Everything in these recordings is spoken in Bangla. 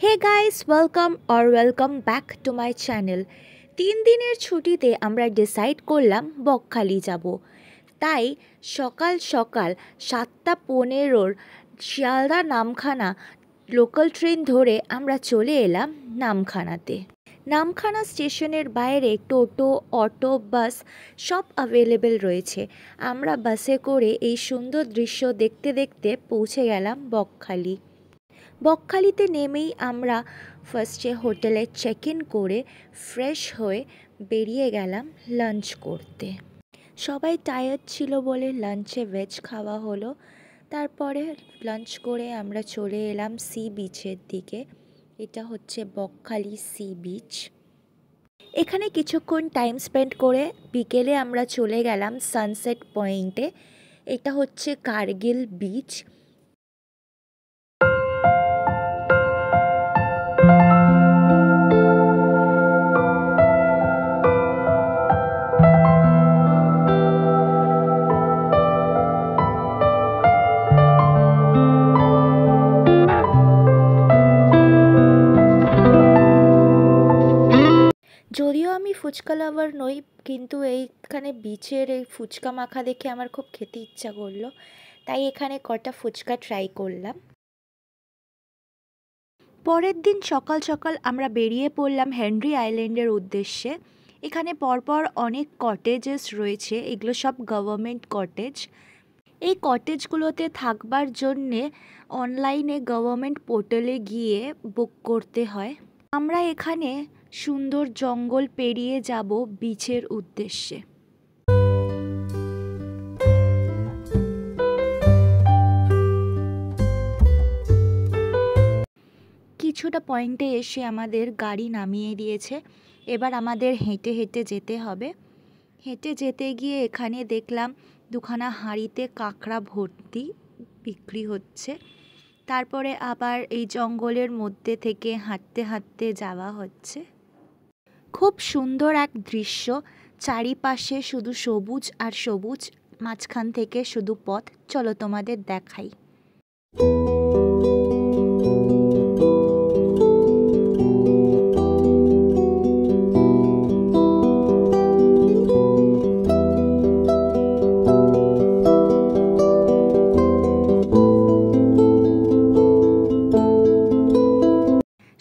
Hey guys, welcome back to my channel. 3 দিনের ছুটিতে আমরা ডিসাইড করলাম বকখালি যাব। তাই সকাল সকাল 7:15 শিয়ালদা নামখানা লোকাল ট্রেন ধরে আমরা চলে এলাম নামখানাতে। নামখানা স্টেশনের বাইরে টোটো, অটো, বাস সব অ্যাভেলেবেল রয়েছে। আমরা বাসে করে এই সুন্দর দৃশ্য দেখতে দেখতে পৌঁছে গেলাম বকখালি। বকখালিতে নেমেই আমরা ফার্স্টে হোটেলে চেক ইন করে ফ্রেশ হয়ে বেরিয়ে গেলাম লাঞ্চ করতে। সবাই টায়ার্ড ছিল বলে লাঞ্চে ভেজ খাওয়া হলো। তারপরে লাঞ্চ করে আমরা চলে এলাম সি বিচের দিকে। এটা হচ্ছে বকখালি সি বিচ। এখানে কিছুক্ষণ টাইম স্পেন্ড করে বিকেলে আমরা চলে গেলাম সানসেট পয়েন্টে। এটা হচ্ছে কার্গিল বিচ। যদিও আমি ফুচকা লাভার নই, কিন্তু এইখানে বিচের এই ফুচকা মাখা দেখে আমার খুব খেতে ইচ্ছা করলো, তাই এখানে কটা ফুচকা ট্রাই করলাম। পরের দিন সকাল সকাল আমরা বেরিয়ে পড়লাম হেনরি আইল্যান্ডের উদ্দেশ্যে। এখানে পরপর অনেক কটেজেস রয়েছে, এগুলো সব গভর্নমেন্ট কটেজ। এই কটেজগুলোতে থাকবার জন্যে অনলাইনে গভর্নমেন্ট পোর্টালে গিয়ে বুক করতে হয়। আমরা এখানে সুন্দর জঙ্গল পেরিয়ে যাব বিচের উদ্দেশ্যে। কিছুটা পয়েন্টে এসে আমাদের গাড়ি নামিয়ে দিয়েছে। এবার আমাদের হেঁটে হেঁটে যেতে হবে। হেঁটে যেতে গিয়ে এখানে দেখলাম দুখানা হাঁড়িতে কাঁকড়া ভর্তি বিক্রি হচ্ছে। তারপরে আবার এই জঙ্গলের মধ্যে থেকে হাঁটতে হাঁটতে যাওয়া হচ্ছে। খুব সুন্দর এক দৃশ্য, চারিপাশে শুধু সবুজ আর সবুজ, মাঝখান থেকে শুধু পথ। চলো তোমাদের দেখাই।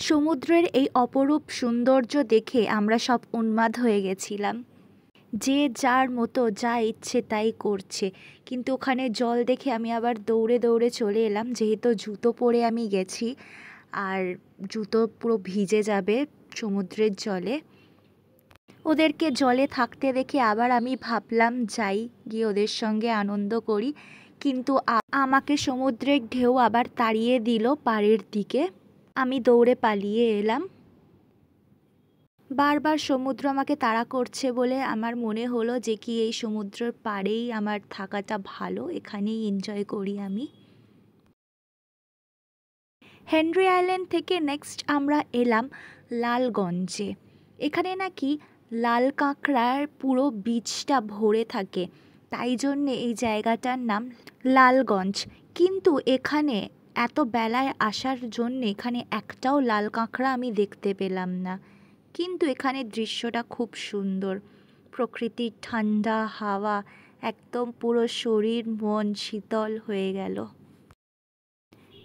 সমুদ্রের এই অপরূপ সৌন্দর্য দেখে আমরা সব উন্মাদ হয়ে গেছিলাম। যে যার মতো যা ইচ্ছে তাই করছে, কিন্তু ওখানে জল দেখে আমি আবার দৌড়ে দৌড়ে চলে এলাম, যেহেতু জুতো পরে আমি গেছি আর জুতো পুরো ভিজে যাবে সমুদ্রের জলে। ওদেরকে জলে থাকতে দেখে আবার আমি ভাবলাম যাই, গিয়ে ওদের সঙ্গে আনন্দ করি, কিন্তু আমাকে সমুদ্রের ঢেউ আবার তাড়িয়ে দিল পাড়ের দিকে। আমি দৌড়ে পালিয়ে এলাম। বারবার সমুদ্র আমাকে তাড়া করছে বলে আমার মনে হলো যে কি এই সমুদ্রের পাড়েই আমার থাকাটা ভালো, এখানেই এনজয় করি আমি। হেনরি আইল্যান্ড থেকে নেক্সট আমরা এলাম লালগঞ্জে। এখানে নাকি লাল কাঁকড়ার পুরো বিচটা ভরে থাকে, তাই জন্যে এই জায়গাটার নাম লালগঞ্জ। কিন্তু এখানে এত বেলায় আসার জন্য এখানে একটাও লাল কাঁকড়া আমি দেখতে পেলাম না। কিন্তু এখানে দৃশ্যটা খুব সুন্দর, প্রকৃতির ঠান্ডা হাওয়া, একদম পুরো শরীর মন শীতল হয়ে গেল।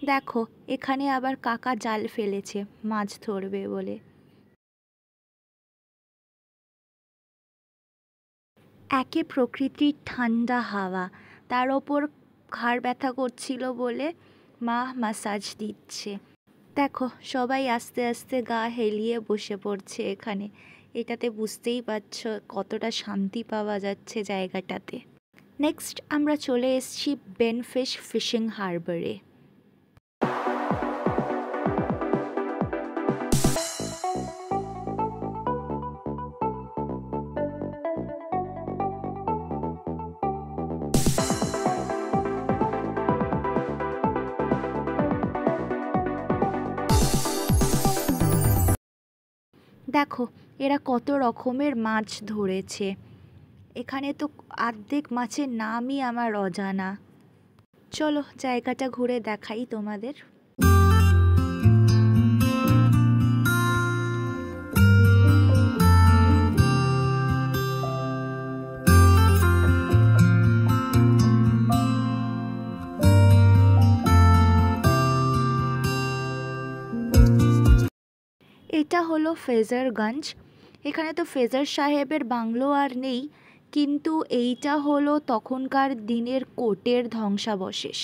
দেখো এখানে আবার কাকা জাল ফেলেছে মাছ ধরবে বলে। একে প্রকৃতির ঠান্ডা হাওয়া, তার ওপর ঘাড় ব্যথা করছিল বলে মা মাসাজ দিচ্ছে। দেখো সবাই আস্তে আস্তে গা হেলিয়ে বসে পড়ছে এখানে। এটাতে বুঝতেই পারছো কতটা শান্তি পাওয়া যাচ্ছে জায়গাটাতে। নেক্সট আমরা চলে এসেছি বেনফিশ ফিশিং হারবারে। দেখো এরা কত রকমের মাছ ধরেছে। এখানে তো অর্ধেক মাছের নামই আমার অজানা। চলো জায়গাটা ঘুরে দেখাই তোমাদের। এটা হলো ফ্রেজারগঞ্জ। এখানে তো ফ্রেজার সাহেবের বাংলো আর নেই, কিন্তু এইটা হলো তখনকার দিনের কোর্টের ধ্বংসাবশেষ।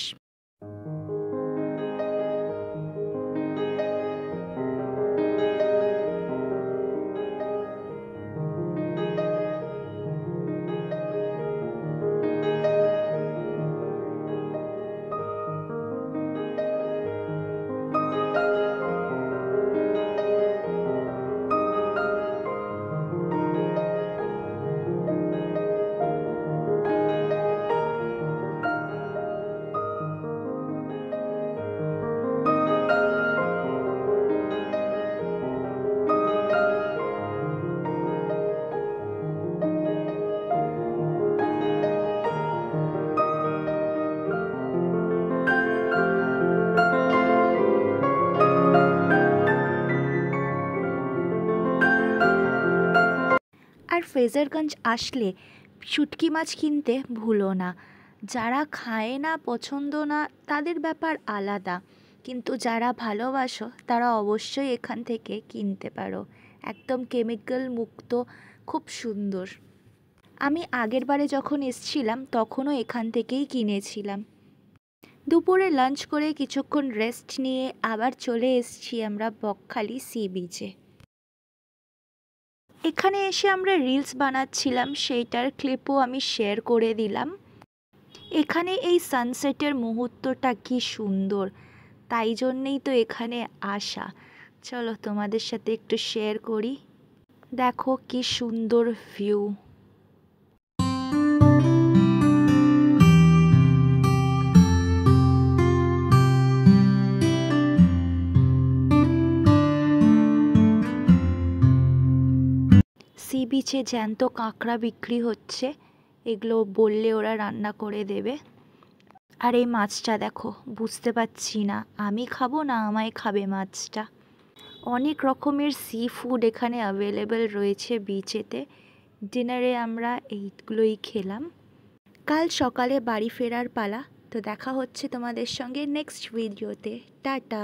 আর ফ্রেজারগঞ্জ আসলে শুটকি মাছ কিনতে ভুলো না। যারা খায় না, পছন্দ না, তাদের ব্যাপার আলাদা, কিন্তু যারা ভালোবাসো তারা অবশ্যই এখান থেকে কিনতে পারো। একদম কেমিক্যাল মুক্ত, খুব সুন্দর। আমি আগের বারে যখন এসছিলাম তখনও এখান থেকেই কিনেছিলাম। দুপুরে লাঞ্চ করে কিছুক্ষণ রেস্ট নিয়ে আবার চলে এসেছি আমরা বকখালি সি বিচে। এখানে এসে আমরা রিলস বানাচ্ছিলাম, সেইটার ক্লিপও আমি শেয়ার করে দিলাম। এখানে এই সানসেটের মুহূর্তটা কি সুন্দর, তাই জন্যেই তো এখানে আসা। চলো তোমাদের সাথে একটু শেয়ার করি। দেখো কি সুন্দর ভিউ। সি বিচে জ্যান্ত কাঁকড়া বিক্রি হচ্ছে, এগুলো বললে ওরা রান্না করে দেবে। আর এই মাছটা দেখো, বুঝতে পারছি না আমি খাবো না আমায় খাবে মাছটা। অনেক রকমের সি ফুড এখানে অ্যাভেলেবেল রয়েছে বিচেতে। ডিনারে আমরা এইগুলোই খেলাম। কাল সকালে বাড়ি ফেরার পালা। তো দেখা হচ্ছে তোমাদের সঙ্গে নেক্সট ভিডিওতে। টাটা।